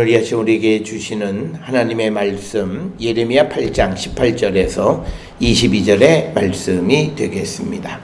오늘 이 아침 우리에게 주시는 하나님의 말씀 예레미야 8장 18절에서 22절의 말씀이 되겠습니다.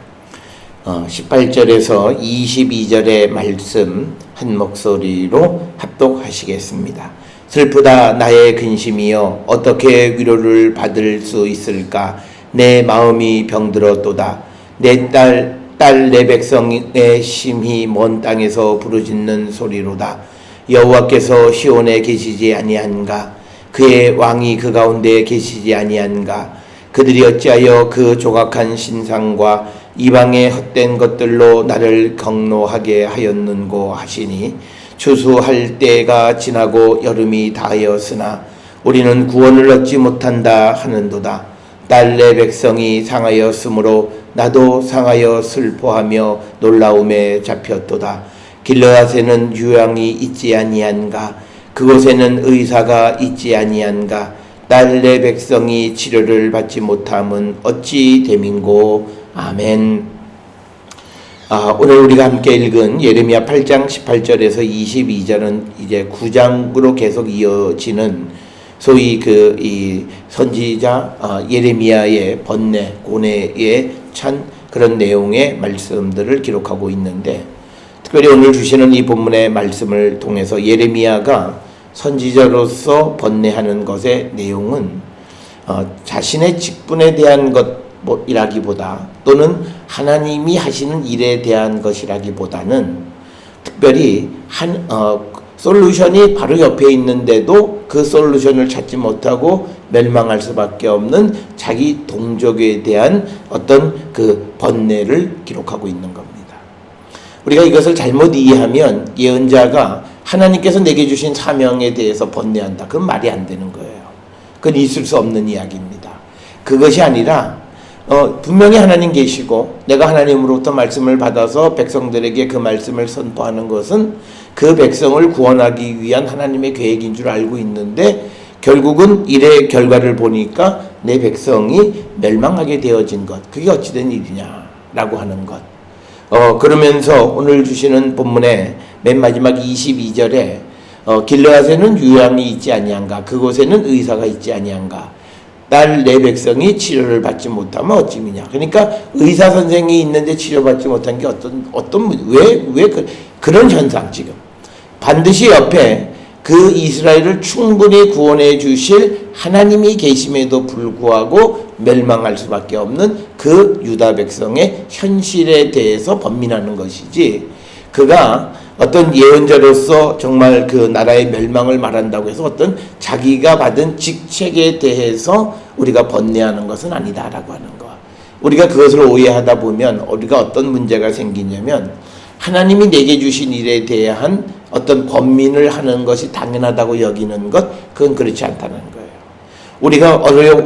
18절에서 22절의 말씀 한 목소리로 합독하시겠습니다. 슬프다 나의 근심이여 어떻게 위로를 받을 수 있을까. 내 마음이 병들었도다. 내 딸 내 백성의 심히 먼 땅에서 부르짖는 소리로다. 여호와께서 시온에 계시지 아니한가. 그의 왕이 그 가운데 계시지 아니한가. 그들이 어찌하여 그 조각한 신상과 이방의 헛된 것들로 나를 경노하게 하였는고 하시니. 추수할 때가 지나고 여름이 다하였으나 우리는 구원을 얻지 못한다 하는도다. 딸 내 백성이 상하였으므로 나도 상하여 슬퍼하며 놀라움에 잡혔도다. 길르앗에는 유황이 있지 아니한가. 그곳에는 의사가 있지 아니한가. 딸 내 백성이 치료를 받지 못함은 어찌 됨인고. 아멘. 오늘 우리가 함께 읽은 예레미야 8장 18절에서 22절은 이제 9장으로 계속 이어지는 소위 이 선지자 예레미야의 번뇌, 고뇌에 찬 그런 내용의 말씀들을 기록하고 있는데, 특별히 오늘 주시는 이 본문의 말씀을 통해서 예레미야가 선지자로서 번뇌하는 것의 내용은 자신의 직분에 대한 것이라기보다 또는 하나님이 하시는 일에 대한 것이라기보다는 특별히 솔루션이 바로 옆에 있는데도 그 솔루션을 찾지 못하고 멸망할 수밖에 없는 자기 동족에 대한 어떤 그 번뇌를 기록하고 있는 겁니다. 우리가 이것을 잘못 이해하면 예언자가 하나님께서 내게 주신 사명에 대해서 번뇌한다. 그건 말이 안 되는 거예요. 그건 있을 수 없는 이야기입니다. 그것이 아니라 분명히 하나님 계시고 내가 하나님으로부터 말씀을 받아서 백성들에게 그 말씀을 선포하는 것은 그 백성을 구원하기 위한 하나님의 계획인 줄 알고 있는데, 결국은 일의 결과를 보니까 내 백성이 멸망하게 되어진 것, 그게 어찌된 일이냐라고 하는 것. 그러면서 오늘 주시는 본문의 맨 마지막 22절에 길르앗에는 유황이 있지 아니한가. 그곳에는 의사가 있지 아니한가. 딸 내 백성이 치료를 받지 못하면 어찌미냐. 그러니까 의사 선생이 있는데 치료받지 못한 게 왜 그런 현상. 지금 반드시 옆에 그 이스라엘을 충분히 구원해 주실 하나님이 계심에도 불구하고 멸망할 수밖에 없는 그 유다 백성의 현실에 대해서 번민하는 것이지, 그가 어떤 예언자로서 정말 그 나라의 멸망을 말한다고 해서 어떤 자기가 받은 직책에 대해서 우리가 번뇌하는 것은 아니다라고 하는 것. 우리가 그것을 오해하다 보면 우리가 어떤 문제가 생기냐면, 하나님이 내게 주신 일에 대한 어떤 번민을 하는 것이 당연하다고 여기는 것, 그건 그렇지 않다는 거예요. 우리가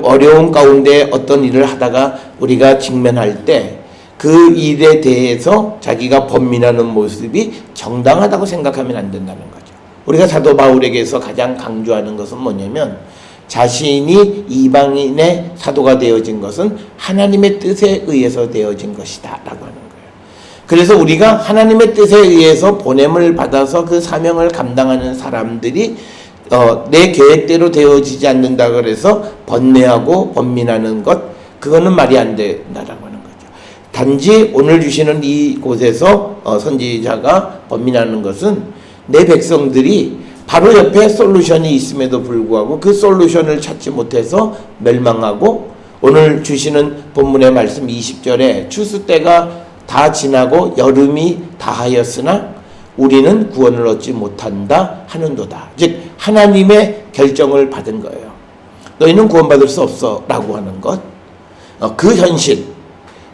어려운 가운데 어떤 일을 하다가 우리가 직면할 때 그 일에 대해서 자기가 번민하는 모습이 정당하다고 생각하면 안 된다는 거죠. 우리가 사도 바울에게서 가장 강조하는 것은 뭐냐면, 자신이 이방인의 사도가 되어진 것은 하나님의 뜻에 의해서 되어진 것이다 라고 하는 거예요. 그래서 우리가 하나님의 뜻에 의해서 보냄을 받아서 그 사명을 감당하는 사람들이 내 계획대로 되어지지 않는다 그래서 번뇌하고 번민하는 것, 그거는 말이 안 된다라고 하는 거죠. 단지 오늘 주시는 이곳에서 선지자가 번민하는 것은 내 백성들이 바로 옆에 솔루션이 있음에도 불구하고 그 솔루션을 찾지 못해서 멸망하고, 오늘 주시는 본문의 말씀 20절에 추수 때가 다 지나고 여름이 다하였으나 우리는 구원을 얻지 못한다 하는도다. 즉 하나님의 결정을 받은 거예요. 너희는 구원받을 수 없어 라고 하는 것.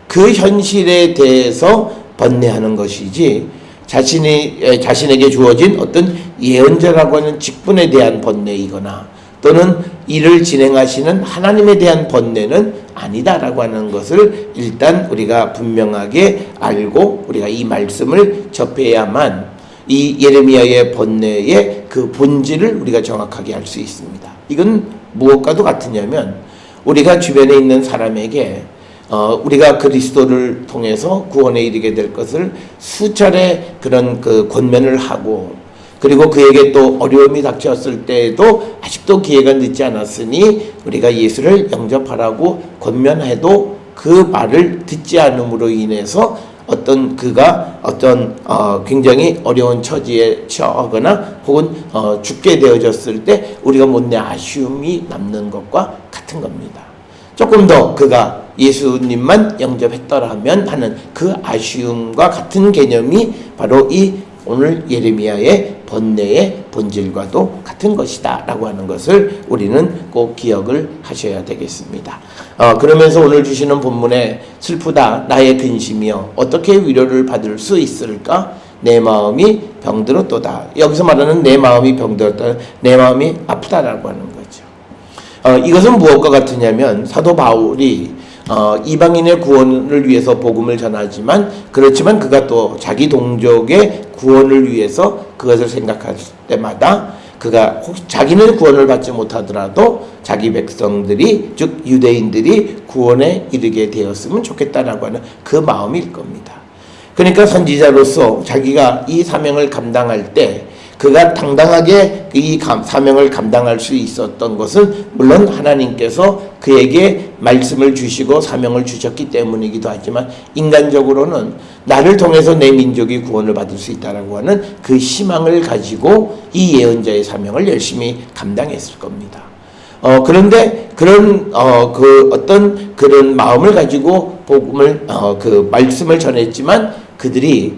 그 현실에 대해서 번뇌하는 것이지, 자신에게 주어진 어떤 예언자라고 하는 직분에 대한 번뇌이거나 또는 일을 진행하시는 하나님에 대한 번뇌는 아니다라고 하는 것을 일단 우리가 분명하게 알고 우리가 이 말씀을 접해야만 이 예레미야의 번뇌의 그 본질을 우리가 정확하게 알 수 있습니다. 이건 무엇과도 같으냐면, 우리가 주변에 있는 사람에게 우리가 그리스도를 통해서 구원에 이르게 될 것을 수차례 그런 그 권면을 하고 그리고 그에게 또 어려움이 닥쳤을 때에도 아직도 기회가 늦지 않았으니 우리가 예수를 영접하라고 권면해도 그 말을 듣지 않음으로 인해서 그가 굉장히 어려운 처지에 처하거나 혹은 죽게 되어졌을 때 우리가 못내 아쉬움이 남는 것과 같은 겁니다. 조금 더 그가 예수님만 영접했더라면 하는 그 아쉬움과 같은 개념이 바로 이 오늘 예레미야의 번뇌의 본질과도 같은 것이다 라고 하는 것을 우리는 꼭 기억을 하셔야 되겠습니다. 그러면서 오늘 주시는 본문에 슬프다 나의 근심이여 어떻게 위로를 받을 수 있을까? 내 마음이 병들었도다. 여기서 말하는 내 마음이 병들었다, 내 마음이 아프다라고 하는 거죠. 이것은 무엇과 같으냐면 사도 바울이 이방인의 구원을 위해서 복음을 전하지만 그렇지만 그가 또 자기 동족의 구원을 위해서 그것을 생각할 때마다 그가 혹시 자기는 구원을 받지 못하더라도 자기 백성들이 즉 유대인들이 구원에 이르게 되었으면 좋겠다라고 하는 그 마음일 겁니다. 그러니까 선지자로서 자기가 이 사명을 감당할 때 그가 당당하게 이 사명을 감당할 수 있었던 것은 물론 하나님께서 그에게 말씀을 주시고 사명을 주셨기 때문이기도 하지만 인간적으로는 나를 통해서 내 민족이 구원을 받을 수 있다라고 하는 그 희망을 가지고 이 예언자의 사명을 열심히 감당했을 겁니다. 그런데 그런 그런 마음을 가지고 복음을 그 말씀을 전했지만 그들이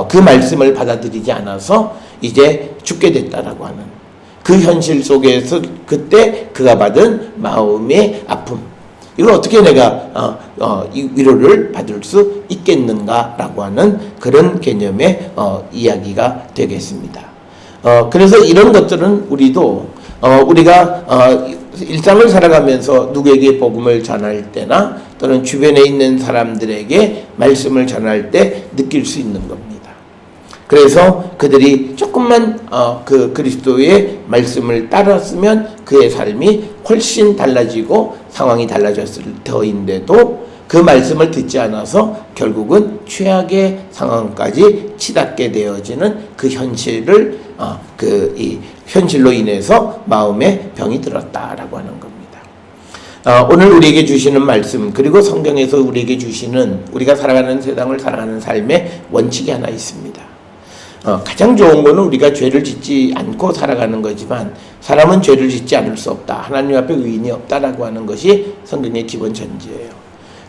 그 말씀을 받아들이지 않아서 이제 죽게 됐다라고 하는 그 현실 속에서 그때 그가 받은 마음의 아픔, 이걸 어떻게 내가 이 위로를 받을 수 있겠는가라고 하는 그런 개념의 이야기가 되겠습니다. 그래서 이런 것들은 우리가 일상을 살아가면서 누구에게 복음을 전할 때나 또는 주변에 있는 사람들에게 말씀을 전할 때 느낄 수 있는 겁니다. 그래서 그들이 조금만 그 그리스도의 말씀을 따랐으면 그의 삶이 훨씬 달라지고 상황이 달라졌을 터인데도 그 말씀을 듣지 않아서 결국은 최악의 상황까지 치닫게 되어지는 그 현실을 이 현실로 인해서 마음에 병이 들었다라고 하는 겁니다. 오늘 우리에게 주시는 말씀 그리고 성경에서 우리에게 주시는 우리가 살아가는 세상을 살아가는 삶의 원칙이 하나 있습니다. 가장 좋은 거는 우리가 죄를 짓지 않고 살아가는 거지만 사람은 죄를 짓지 않을 수 없다. 하나님 앞에 의인이 없다라고 하는 것이 성경의 기본 전제예요.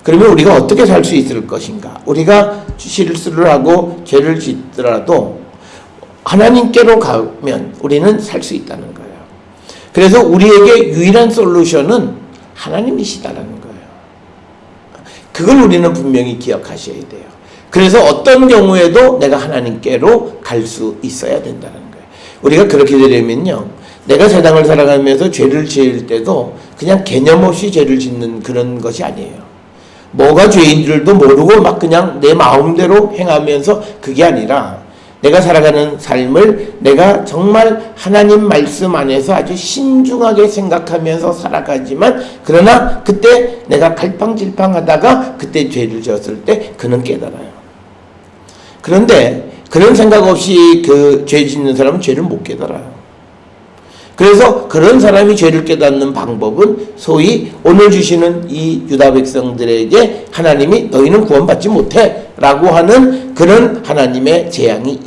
그러면 우리가 어떻게 살 수 있을 것인가? 우리가 실수를 하고 죄를 짓더라도 하나님께로 가면 우리는 살 수 있다는 거예요. 그래서 우리에게 유일한 솔루션은 하나님이시다라는 거예요. 그걸 우리는 분명히 기억하셔야 돼요. 그래서 어떤 경우에도 내가 하나님께로 갈 수 있어야 된다는 거예요. 우리가 그렇게 되려면요, 내가 세상을 살아가면서 죄를 지을 때도 그냥 개념 없이 죄를 짓는 그런 것이 아니에요. 뭐가 죄인 줄도 모르고 막 그냥 내 마음대로 행하면서 그게 아니라 내가 살아가는 삶을 내가 정말 하나님 말씀 안에서 아주 신중하게 생각하면서 살아가지만 그러나 그때 내가 갈팡질팡하다가 그때 죄를 지었을 때 그는 깨달아요. 그런데 그런 생각 없이 그 죄 짓는 사람은 죄를 못 깨달아요. 그래서 그런 사람이 죄를 깨닫는 방법은 소위 오늘 주시는 이 유다 백성들에게 하나님이 너희는 구원받지 못해 라고 하는 그런 하나님의 재앙이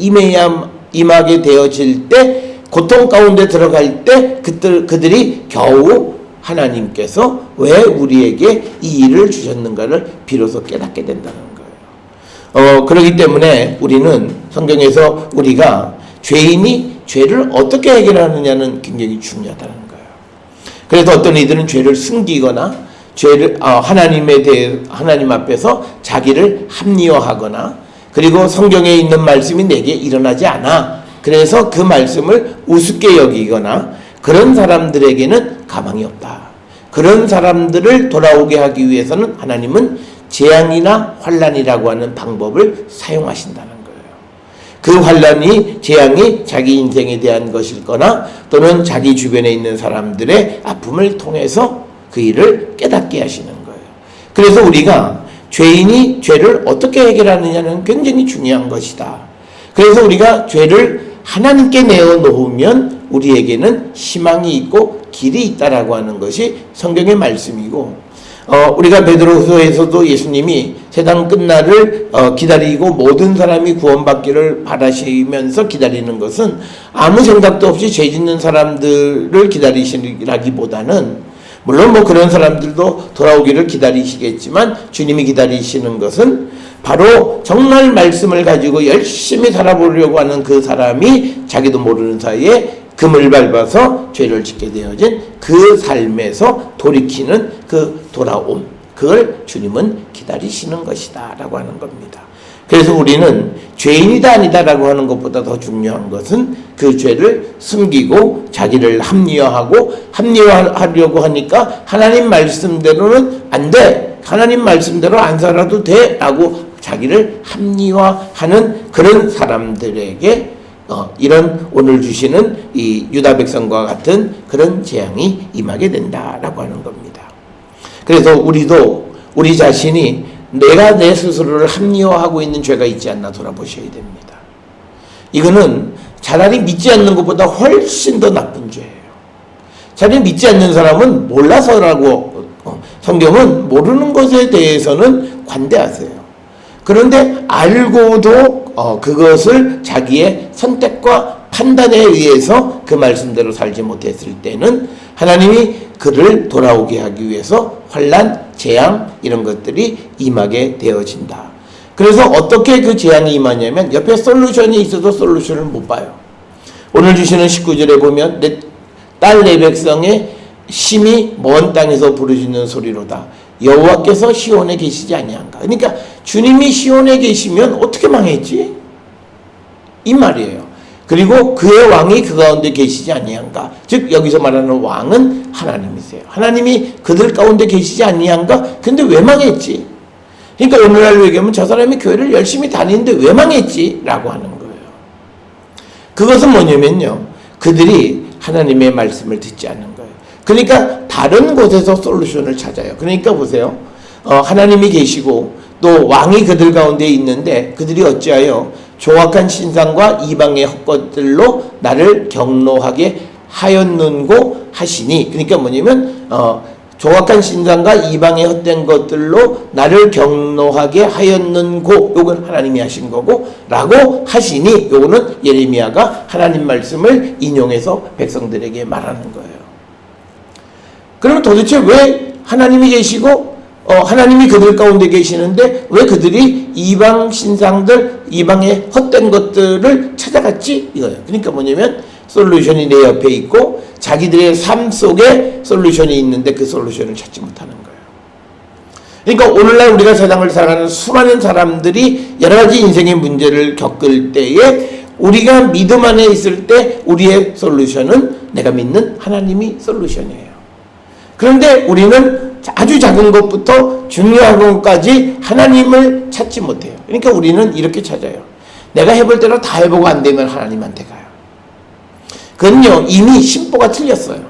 임하게 되어질 때 고통 가운데 들어갈 때 그들이 겨우 하나님께서 왜 우리에게 이 일을 주셨는가를 비로소 깨닫게 된다는 거예요. 그렇기 때문에 우리는 성경에서 우리가 죄인이 죄를 어떻게 해결하느냐는 굉장히 중요하다는 거예요. 그래서 어떤 이들은 죄를 숨기거나 죄를 하나님 앞에서 자기를 합리화하거나 그리고 성경에 있는 말씀이 내게 일어나지 않아. 그래서 그 말씀을 우습게 여기거나 그런 사람들에게는 가망이 없다. 그런 사람들을 돌아오게 하기 위해서는 하나님은 재앙이나 환난이라고 하는 방법을 사용하신다는 거예요. 그 환난이 재앙이 자기 인생에 대한 것일 거나 또는 자기 주변에 있는 사람들의 아픔을 통해서 그 일을 깨닫게 하시는 거예요. 그래서 우리가 죄인이 죄를 어떻게 해결하느냐는 굉장히 중요한 것이다. 그래서 우리가 죄를 하나님께 내어놓으면 우리에게는 희망이 있고 길이 있다라고 하는 것이 성경의 말씀이고, 우리가 베드로후서에서도 예수님이 세상 끝날을 기다리고 모든 사람이 구원받기를 바라시면서 기다리는 것은 아무 생각도 없이 죄 짓는 사람들을 기다리시라기보다는, 물론 뭐 그런 사람들도 돌아오기를 기다리시겠지만 주님이 기다리시는 것은 바로 정말 말씀을 가지고 열심히 살아보려고 하는 그 사람이 자기도 모르는 사이에 금을 밟아서 죄를 짓게 되어진 그 삶에서 돌이키는 그 돌아옴, 그걸 주님은 기다리시는 것이다 라고 하는 겁니다. 그래서 우리는 죄인이다 아니다 라고 하는 것보다 더 중요한 것은 그 죄를 숨기고 자기를 합리화하려고 하니까 하나님 말씀대로는 안 돼, 하나님 말씀대로 안 살아도 돼 라고 자기를 합리화하는 그런 사람들에게 이런 오늘 주시는 이 유다 백성과 같은 그런 재앙이 임하게 된다라고 하는 겁니다. 그래서 우리도 우리 자신이 내가 내 스스로를 합리화하고 있는 죄가 있지 않나 돌아보셔야 됩니다. 이거는 차라리 믿지 않는 것보다 훨씬 더 나쁜 죄예요. 차라리 믿지 않는 사람은 몰라서라고, 성경은 모르는 것에 대해서는 관대하세요. 그런데 알고도 그것을 자기의 선택과 판단에 의해서 그 말씀대로 살지 못했을 때는 하나님이 그를 돌아오게 하기 위해서 환난, 재앙 이런 것들이 임하게 되어진다. 그래서 어떻게 그 재앙이 임하냐면 옆에 솔루션이 있어도 솔루션을 못 봐요. 오늘 주시는 19절에 보면 내 딸 내 백성의 심히 먼 땅에서 부르짖는 소리로다. 여호와께서 시온에 계시지 아니한가. 그러니까 주님이 시온에 계시면 어떻게 망했지? 이 말이에요. 그리고 그의 왕이 그 가운데 계시지 아니한가. 즉 여기서 말하는 왕은 하나님이세요. 하나님이 그들 가운데 계시지 아니한가. 근데 왜 망했지? 그러니까 오늘날로 얘기하면 저 사람이 교회를 열심히 다니는데 왜 망했지? 라고 하는 거예요. 그것은 뭐냐면요, 그들이 하나님의 말씀을 듣지 않는 거예요. 그러니까 다른 곳에서 솔루션을 찾아요. 그러니까 보세요. 하나님이 계시고 또 왕이 그들 가운데 있는데 그들이 어찌하여 조악한 신상과 이방의 헛것들로 나를 경노하게 하였는고 하시니. 그러니까 뭐냐면 조악한 신상과 이방의 헛된 것들로 나를 경노하게 하였는고, 요건 하나님이 하신 거고, 라고 하시니, 요거는 예레미야가 하나님 말씀을 인용해서 백성들에게 말하는 거예요. 그러면 도대체 왜 하나님이 계시고 하나님이 그들 가운데 계시는데 왜 그들이 이방 신상들, 이방의 헛된 것들을 찾아갔지? 이거예요. 그러니까 뭐냐면 솔루션이 내 옆에 있고 자기들의 삶 속에 솔루션이 있는데 그 솔루션을 찾지 못하는 거예요. 그러니까 오늘날 우리가 세상을 살아가는 수많은 사람들이 여러 가지 인생의 문제를 겪을 때에 우리가 믿음 안에 있을 때 우리의 솔루션은 내가 믿는 하나님이 솔루션이에요. 그런데 우리는 아주 작은 것부터 중요한 것까지 하나님을 찾지 못해요. 그러니까 우리는 이렇게 찾아요. 내가 해볼 대로 다 해보고 안 되면 하나님한테 가요. 그건요, 이미 심보가 틀렸어요.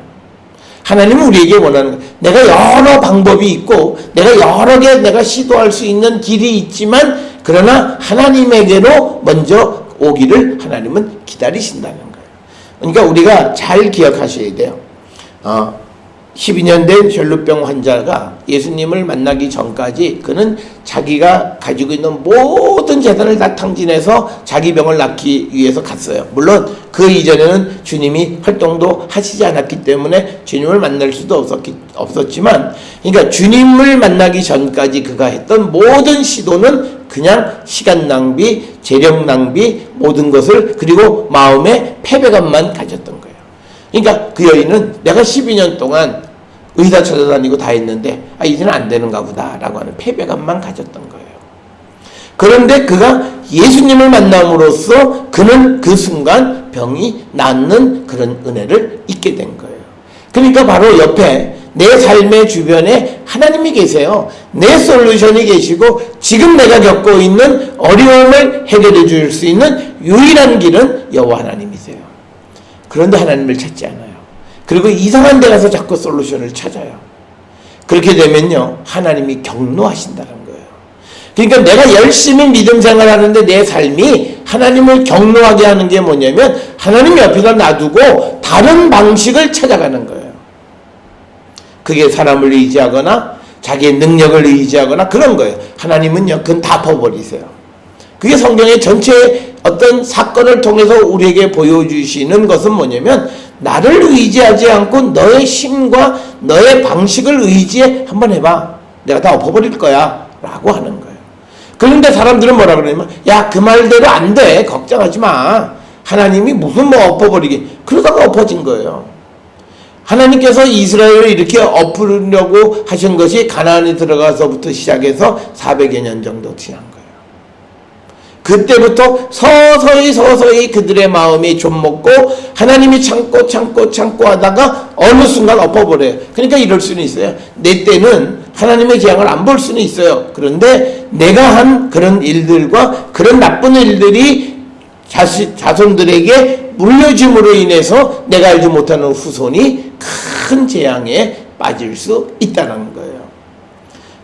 하나님은 우리에게 원하는 거예요. 내가 여러 방법이 있고 내가 여러 개 내가 시도할 수 있는 길이 있지만 그러나 하나님에게로 먼저 오기를 하나님은 기다리신다는 거예요. 그러니까 우리가 잘 기억하셔야 돼요. 12년 된 혈루병 환자가 예수님을 만나기 전까지 그는 자기가 가지고 있는 모든 재산을 다 탕진해서 자기 병을 낫기 위해서 갔어요. 물론 그 이전에는 주님이 활동도 하시지 않았기 때문에 주님을 만날 수도 없었지만, 그러니까 주님을 만나기 전까지 그가 했던 모든 시도는 그냥 시간 낭비, 재력 낭비, 모든 것을, 그리고 마음의 패배감만 가졌던 거예요. 그러니까 그 여인은 내가 12년 동안 의사 찾아다니고 다 했는데 이제는 안 되는가 보다 라고 하는 패배감만 가졌던 거예요. 그런데 그가 예수님을 만남으로써 그는 그 순간 병이 낫는 그런 은혜를 잊게 된 거예요. 그러니까 바로 옆에 내 삶의 주변에 하나님이 계세요. 내 솔루션이 계시고 지금 내가 겪고 있는 어려움을 해결해 줄 수 있는 유일한 길은 여호와 하나님이세요. 그런데 하나님을 찾지 않아요. 그리고 이상한 데 가서 자꾸 솔루션을 찾아요. 그렇게 되면요, 하나님이 경노하신다는 거예요. 그러니까 내가 열심히 믿음 생활하는데 내 삶이 하나님을 경노하게 하는 게 뭐냐면 하나님 옆에다 놔두고 다른 방식을 찾아가는 거예요. 그게 사람을 의지하거나 자기의 능력을 의지하거나 그런 거예요. 하나님은요, 그건 다 퍼버리세요. 그게 성경의 전체 어떤 사건을 통해서 우리에게 보여주시는 것은 뭐냐면 나를 의지하지 않고 너의 힘과 너의 방식을 의지해 한번 해봐. 내가 다 엎어버릴 거야 라고 하는 거예요. 그런데 사람들은 뭐라 그러냐면 야, 그 말대로 안 돼. 걱정하지 마. 하나님이 무슨 뭐 엎어버리기. 그러다가 엎어진 거예요. 하나님께서 이스라엘을 이렇게 엎으려고 하신 것이 가나안에 들어가서부터 시작해서 400여 년 정도 지난 거예요. 그때부터 서서히 그들의 마음이 좀 먹고 하나님이 참고 하다가 어느 순간 엎어버려요. 그러니까 이럴 수는 있어요. 내 때는 하나님의 재앙을 안 볼 수는 있어요. 그런데 내가 한 그런 일들과 그런 나쁜 일들이 자손들에게 물려짐으로 인해서 내가 알지 못하는 후손이 큰 재앙에 빠질 수 있다는 거예요.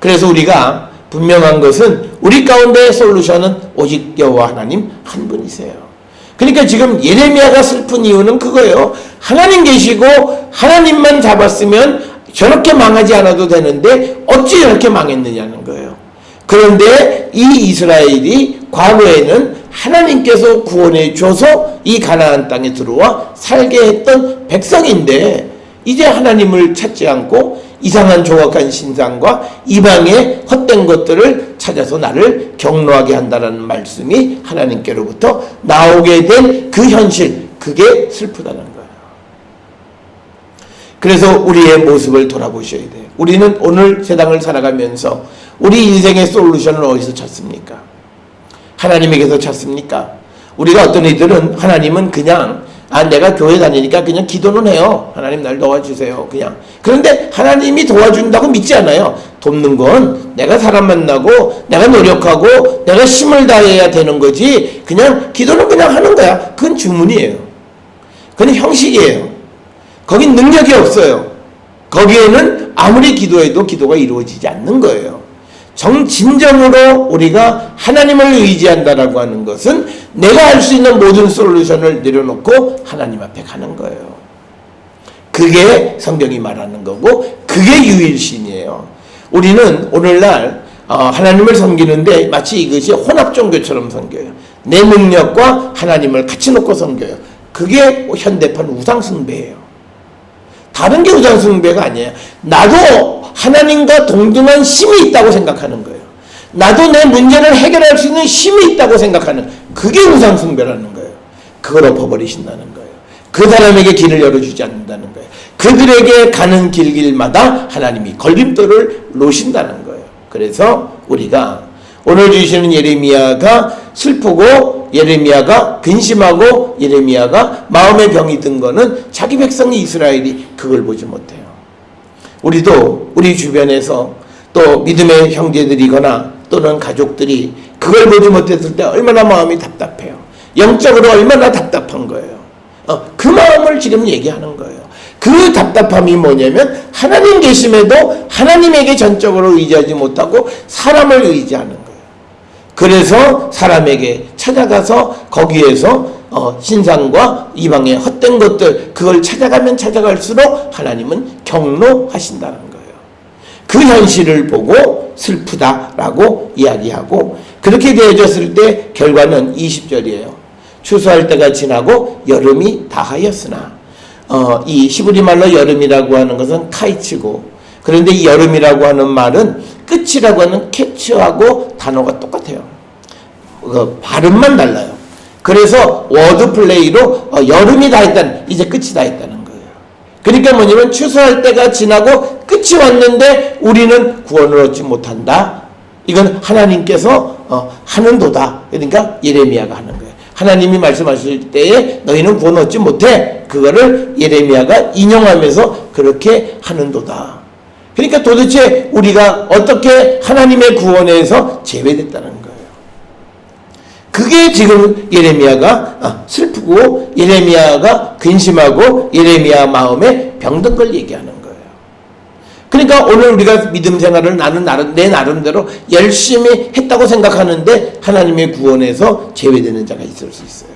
그래서 우리가 분명한 것은 우리 가운데 솔루션은 오직 여호와 하나님 한 분이세요. 그러니까 지금 예레미야가 슬픈 이유는 그거예요. 하나님 계시고 하나님만 잡았으면 저렇게 망하지 않아도 되는데 어찌 저렇게 망했느냐는 거예요. 그런데 이 이스라엘이 과거에는 하나님께서 구원해 줘서 이 가나안 땅에 들어와 살게 했던 백성인데 이제 하나님을 찾지 않고 이상한 조각한 신상과 이방의 헛된 것들을 찾아서 나를 경노하게 한다는 말씀이 하나님께로부터 나오게 된 그 현실, 그게 슬프다는 거예요. 그래서 우리의 모습을 돌아보셔야 돼요. 우리는 오늘 세상을 살아가면서 우리 인생의 솔루션을 어디서 찾습니까? 하나님에게서 찾습니까? 우리가 어떤 이들은 하나님은 그냥 내가 교회 다니니까 그냥 기도는 해요. 하나님 날 도와주세요. 그냥. 그런데 하나님이 도와준다고 믿지 않아요. 돕는 건 내가 사람 만나고 내가 노력하고 내가 힘을 다해야 되는 거지 그냥 기도는 그냥 하는 거야. 그건 주문이에요. 그건 형식이에요. 거긴 능력이 없어요. 거기에는 아무리 기도해도 기도가 이루어지지 않는 거예요. 진정으로 우리가 하나님을 의지한다라고 하는 것은 내가 할 수 있는 모든 솔루션을 내려놓고 하나님 앞에 가는 거예요. 그게 성경이 말하는 거고 그게 유일신이에요. 우리는 오늘날 하나님을 섬기는데 마치 이것이 혼합종교처럼 섬겨요. 내 능력과 하나님을 같이 놓고 섬겨요. 그게 현대판 우상숭배예요. 다른 게 우상숭배가 아니에요. 나도 하나님과 동등한 힘이 있다고 생각하는 거예요. 나도 내 문제를 해결할 수 있는 힘이 있다고 생각하는, 그게 우상숭배라는 거예요. 그걸 엎어버리신다는 거예요. 그 사람에게 길을 열어주지 않는다는 거예요. 그들에게 가는 길마다 하나님이 걸림돌을 놓으신다는 거예요. 그래서 우리가 오늘 주시는 예레미야가 슬프고 예레미야가 근심하고 예레미야가 마음의 병이 든 거는 자기 백성이 이스라엘이 그걸 보지 못해요. 우리도 우리 주변에서 또 믿음의 형제들이거나 또는 가족들이 그걸 보지 못했을 때 얼마나 마음이 답답해요. 영적으로 얼마나 답답한 거예요. 그 마음을 지금 얘기하는 거예요. 그 답답함이 뭐냐면 하나님 계심에도 하나님에게 전적으로 의지하지 못하고 사람을 의지하는 거예요. 그래서 사람에게 찾아가서 거기에서 신상과 이방의 헛된 것들 그걸 찾아가면 찾아갈수록 하나님은 경노하신다는 거예요. 그 현실을 보고 슬프다라고 이야기하고 그렇게 되어졌을 때 결과는 20절이에요. 추수할 때가 지나고 여름이 다하였으나 이 히브리 말로 여름이라고 하는 것은 카이츠고 그런데 이 여름이라고 하는 말은 끝이라고 하는 캐치하고 단어가 똑같아요. 발음만 달라요. 그래서 워드 플레이로 여름이 다 했다는 이제 끝이 다 했다는 거예요. 그러니까 뭐냐면 추수할 때가 지나고 끝이 왔는데 우리는 구원을 얻지 못한다. 이건 하나님께서 하는도다. 그러니까 예레미야가 하는 거예요. 하나님이 말씀하실 때에 너희는 구원 얻지 못해. 그거를 예레미야가 인용하면서 그렇게 하는도다. 그러니까 도대체 우리가 어떻게 하나님의 구원에서 제외됐다는 거예요. 그게 지금 예레미야가 슬프고 예레미야가 근심하고 예레미야 마음에 병든 걸 얘기하는 거예요. 그러니까 오늘 우리가 믿음 생활을 나는 내 나름대로 열심히 했다고 생각하는데 하나님의 구원에서 제외되는 자가 있을 수 있어요.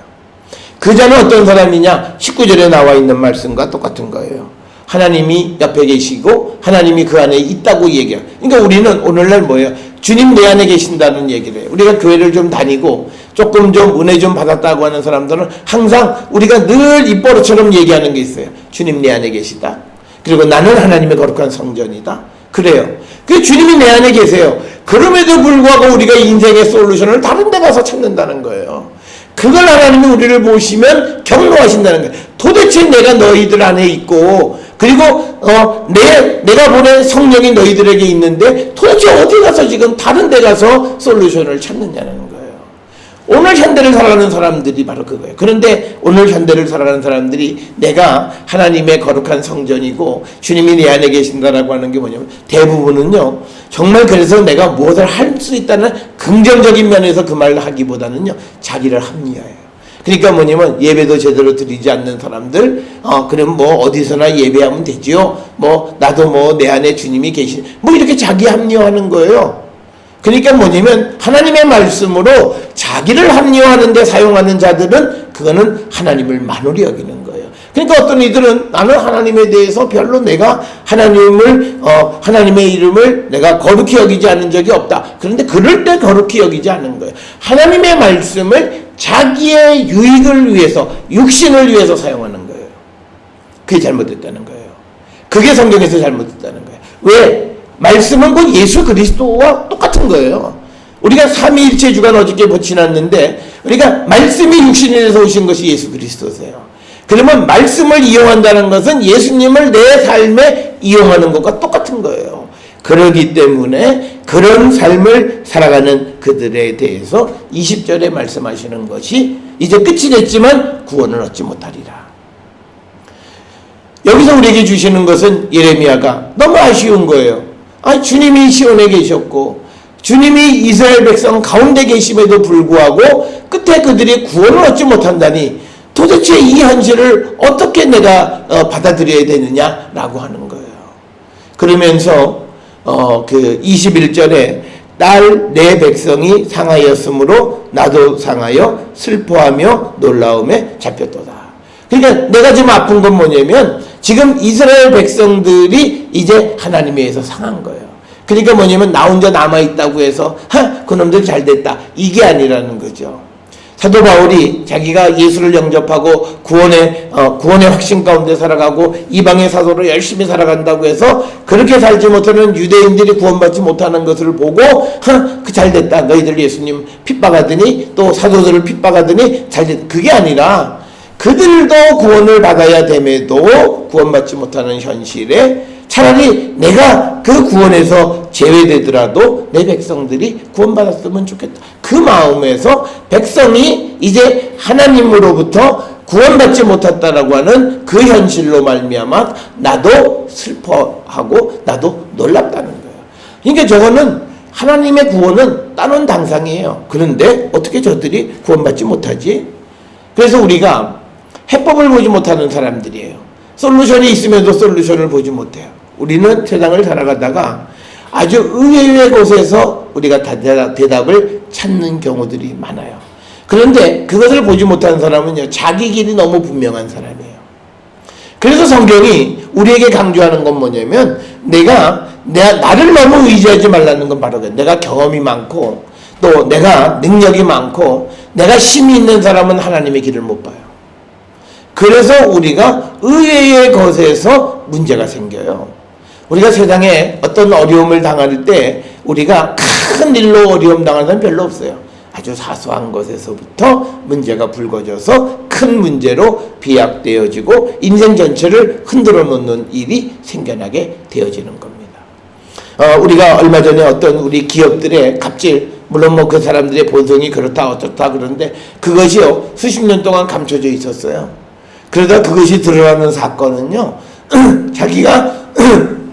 그 자는 어떤 사람이냐? 19절에 나와 있는 말씀과 똑같은 거예요. 하나님이 옆에 계시고 하나님이 그 안에 있다고 얘기해요. 그러니까 우리는 오늘날 뭐예요? 주님 내 안에 계신다는 얘기를 해요. 우리가 교회를 좀 다니고 조금 좀 은혜 좀 받았다고 하는 사람들은 항상 우리가 늘 입버릇처럼 얘기하는 게 있어요. 주님 내 안에 계시다. 그리고 나는 하나님의 거룩한 성전이다. 그래요. 그 주님이 내 안에 계세요. 그럼에도 불구하고 우리가 인생의 솔루션을 다른 데 가서 찾는다는 거예요. 그걸 하나님이 우리를 보시면 경로하신다는 거예요. 도대체 내가 너희들 안에 있고 그리고 내가 보낸 성령이 너희들에게 있는데 도대체 어디 가서 지금 다른 데 가서 솔루션을 찾느냐는 거예요. 오늘 현대를 살아가는 사람들이 바로 그거예요. 그런데 오늘 현대를 살아가는 사람들이 내가 하나님의 거룩한 성전이고 주님이 내 안에 계신다라고 하는 게 뭐냐면 대부분은요. 정말 그래서 내가 무엇을 할 수 있다는 긍정적인 면에서 그 말을 하기보다는요. 자기를 합리화해요. 그러니까 뭐냐면 예배도 제대로 드리지 않는 사람들 그럼 뭐 어디서나 예배하면 되지요. 뭐 나도 뭐 내 안에 주님이 계신 뭐 이렇게 자기 합리화하는 거예요. 그러니까 뭐냐면 하나님의 말씀으로 자기를 합리화하는 데 사용하는 자들은 그거는 하나님을 만홀히 여기는 거예요. 그러니까 어떤 이들은 나는 하나님에 대해서 별로 내가 하나님의 이름을 내가 거룩히 여기지 않은 적이 없다. 그런데 그럴 때 거룩히 여기지 않은 거예요. 하나님의 말씀을 자기의 유익을 위해서 육신을 위해서 사용하는 거예요. 그게 잘못됐다는 거예요. 그게 성경에서 잘못됐다는 거예요. 왜? 말씀은 곧 예수 그리스도와 똑같은 거예요. 우리가 삼위일체 주간 어저께 지났는데 우리가 말씀이 육신이 돼서 오신 것이 예수 그리스도세요. 그러면 말씀을 이용한다는 것은 예수님을 내 삶에 이용하는 것과 똑같은 거예요. 그러기 때문에 그런 삶을 살아가는 그들에 대해서 20절에 말씀하시는 것이 이제 끝이 됐지만 구원을 얻지 못하리라. 여기서 우리에게 주시는 것은 예레미야가 너무 아쉬운 거예요. 주님이 시온에 계셨고 주님이 이스라엘 백성 가운데 계심에도 불구하고 끝에 그들이 구원을 얻지 못한다니 도대체 이 현실을 어떻게 내가 받아들여야 되느냐라고 하는 거예요. 그러면서 그 21절에 딸 내 백성이 상하였으므로 나도 상하여 슬퍼하며 놀라움에 잡혔도다. 그러니까 내가 지금 아픈 건 뭐냐면 지금 이스라엘 백성들이 이제 하나님에 의해서 상한 거예요. 그러니까 뭐냐면 나 혼자 남아있다고 해서 그놈들 잘됐다 이게 아니라는 거죠. 사도 바울이 자기가 예수를 영접하고 구원의 확신 가운데 살아가고 이방의 사도로 열심히 살아간다고 해서 그렇게 살지 못하는 유대인들이 구원받지 못하는 것을 보고 그 잘됐다 너희들 예수님 핍박하더니 또 사도들을 핍박하더니 잘됐다 그게 아니라 그들도 구원을 받아야 됨에도 구원받지 못하는 현실에 차라리 내가 그 구원에서 제외되더라도 내 백성들이 구원받았으면 좋겠다. 그 마음에서 백성이 이제 하나님으로부터 구원받지 못했다라고 하는 그 현실로 말미암아 나도 슬퍼하고 나도 놀랍다는 거예요. 그러니까 저거는 하나님의 구원은 따놓은 당상이에요. 그런데 어떻게 저들이 구원받지 못하지? 그래서 우리가 해법을 보지 못하는 사람들이에요. 솔루션이 있으면서 솔루션을 보지 못해요. 우리는 세상을 살아가다가 아주 의외의 곳에서 우리가 대답을 찾는 경우들이 많아요. 그런데 그것을 보지 못하는 사람은요, 자기 길이 너무 분명한 사람이에요. 그래서 성경이 우리에게 강조하는 건 뭐냐면 나를 너무 의지하지 말라는 건 바로 내가 경험이 많고 또 내가 능력이 많고 내가 힘이 있는 사람은 하나님의 길을 못 봐요. 그래서 우리가 의외의 것에서 문제가 생겨요. 우리가 세상에 어떤 어려움을 당할 때 우리가 큰 일로 어려움 당하는 사람 별로 없어요. 아주 사소한 것에서부터 문제가 불거져서 큰 문제로 비약되어지고 인생 전체를 흔들어 놓는 일이 생겨나게 되어지는 겁니다. 우리가 얼마 전에 어떤 우리 기업들의 갑질, 물론 뭐 그 사람들의 본성이 그렇다 어쩌다 그런데 그것이요 수십 년 동안 감춰져 있었어요. 그러다 그것이 드러나는 사건은요 자기가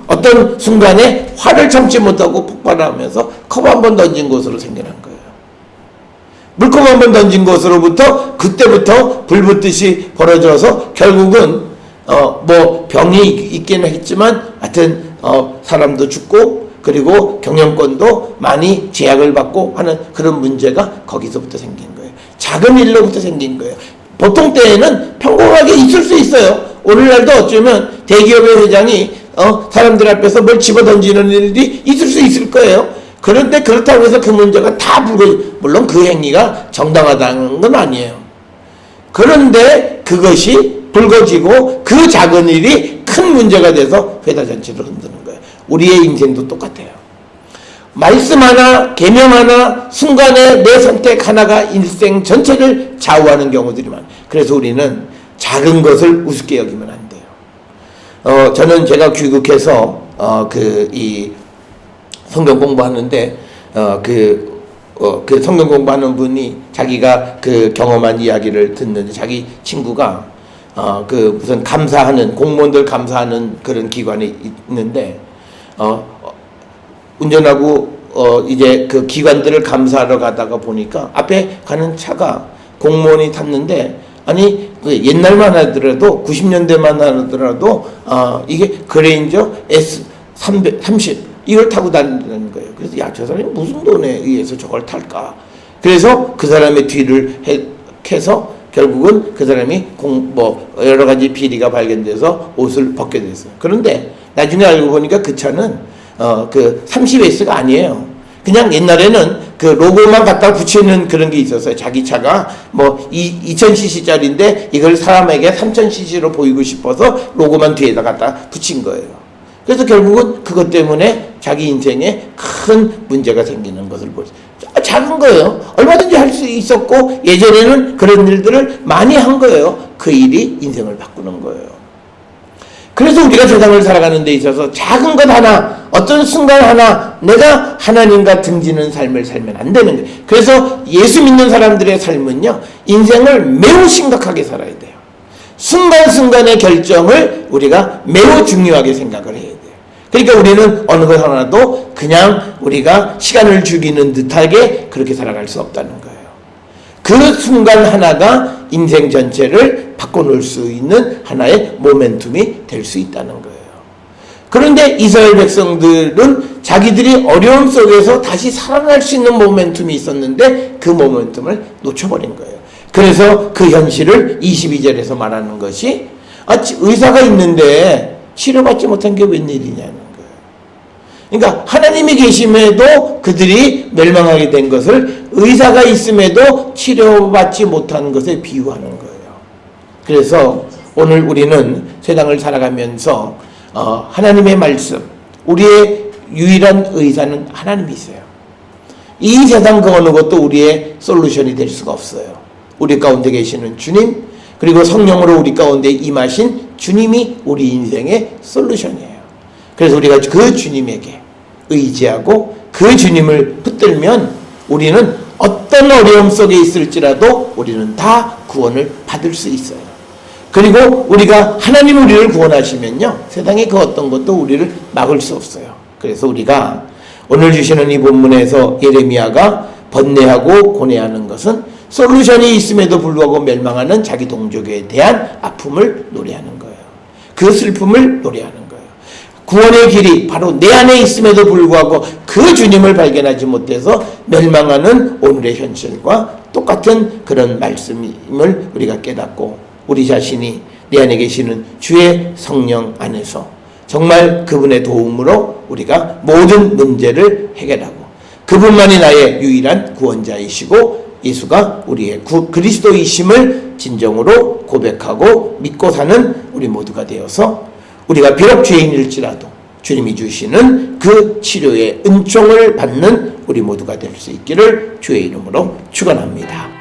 어떤 순간에 화를 참지 못하고 폭발하면서 컵 한 번 던진 것으로 생겨난 거예요. 물컵 한 번 던진 것으로부터 그때부터 불붙듯이 벌어져서 결국은 뭐 병이 있긴 했지만 하여튼 사람도 죽고 그리고 경영권도 많이 제약을 받고 하는 그런 문제가 거기서부터 생긴 거예요. 작은 일로부터 생긴 거예요. 보통 때에는 평범하게 있을 수 있어요. 오늘날도 어쩌면 대기업의 회장이 사람들 앞에서 뭘 집어던지는 일이 있을 수 있을 거예요. 그런데 그렇다고 해서 그 문제가 다 물론 그 행위가 정당하다는 건 아니에요. 그런데 그것이 불거지고 그 작은 일이 큰 문제가 돼서 회사 전체를 흔드는 거예요. 우리의 인생도 똑같아요. 말씀 하나, 계명 하나, 순간에 내 선택 하나가 인생 전체를 좌우하는 경우들이 많아요. 그래서 우리는 작은 것을 우습게 여기면 안 돼요. 저는 제가 귀국해서 이 성경 공부하는데 그 성경 공부하는 분이 자기가 그 경험한 이야기를 듣는데 자기 친구가 그 무슨 감사하는 공무원들 감사하는 그런 기관이 있는데 운전하고 이제 그 기관들을 감사하러 가다가 보니까 앞에 가는 차가 공무원이 탔는데 아니 그 옛날만 하더라도 90년대만 하더라도 이게 그레인저 S330 이걸 타고 다니는 거예요. 그래서 야, 저 사람이 무슨 돈에 의해서 저걸 탈까? 그래서 그 사람의 뒤를 해서 결국은 그 사람이 여러 가지 비리가 발견돼서 옷을 벗게 됐어요. 그런데 나중에 알고 보니까 그 차는 그 30S가 아니에요. 그냥 옛날에는 그 로고만 갖다 붙이는 그런 게 있었어요. 자기 차가 2000cc짜리인데 이걸 사람에게 3000cc로 보이고 싶어서 로고만 뒤에다 갖다 붙인 거예요. 그래서 결국은 그것 때문에 자기 인생에 큰 문제가 생기는 것을 보죠. 작은 거예요. 얼마든지 할 수 있었고 예전에는 그런 일들을 많이 한 거예요. 그 일이 인생을 바꾸는 거예요. 그래서 우리가 세상을 살아가는 데 있어서 작은 것 하나, 어떤 순간 하나 내가 하나님과 등지는 삶을 살면 안 되는 거예요. 그래서 예수 믿는 사람들의 삶은요, 인생을 매우 심각하게 살아야 돼요. 순간순간의 결정을 우리가 매우 중요하게 생각을 해야 돼요. 그러니까 우리는 어느 것 하나도 그냥 우리가 시간을 죽이는 듯하게 그렇게 살아갈 수 없다는 거예요. 그 순간 하나가 인생 전체를 바꿔놓을 수 있는 하나의 모멘텀이 될 수 있다는 거예요. 그런데 이스라엘 백성들은 자기들이 어려움 속에서 다시 살아날 수 있는 모멘텀이 있었는데 그 모멘텀을 놓쳐버린 거예요. 그래서 그 현실을 22절에서 말하는 것이 의사가 있는데 치료받지 못한 게 웬일이냐는 거예요. 그러니까 하나님이 계심에도 그들이 멸망하게 된 것을 의사가 있음에도 치료받지 못하는 것에 비유하는 거예요. 그래서 오늘 우리는 세상을 살아가면서 하나님의 말씀, 우리의 유일한 의사는 하나님이세요. 이 세상 그 어느 것도 우리의 솔루션이 될 수가 없어요. 우리 가운데 계시는 주님, 그리고 성령으로 우리 가운데 임하신 주님이 우리 인생의 솔루션이에요. 그래서 우리가 그 주님에게 의지하고 그 주님을 붙들면 우리는 어떤 어려움 속에 있을지라도 우리는 다 구원을 받을 수 있어요. 그리고 우리가 하나님 우리를 구원하시면요, 세상의 그 어떤 것도 우리를 막을 수 없어요. 그래서 우리가 오늘 주시는 이 본문에서 예레미야가 번뇌하고 고뇌하는 것은 솔루션이 있음에도 불구하고 멸망하는 자기 동족에 대한 아픔을 노래하는 거예요. 그 슬픔을 노래하는 거예요. 구원의 길이 바로 내 안에 있음에도 불구하고 그 주님을 발견하지 못해서 멸망하는 오늘의 현실과 똑같은 그런 말씀임을 우리가 깨닫고 우리 자신이 내 안에 계시는 주의 성령 안에서 정말 그분의 도움으로 우리가 모든 문제를 해결하고 그분만이 나의 유일한 구원자이시고 예수가 우리의 그리스도이심을 진정으로 고백하고 믿고 사는 우리 모두가 되어서 우리가 비록 죄인일지라도 주님이 주시는 그 치료의 은총을 받는 우리 모두가 될 수 있기를 주의 이름으로 축원합니다.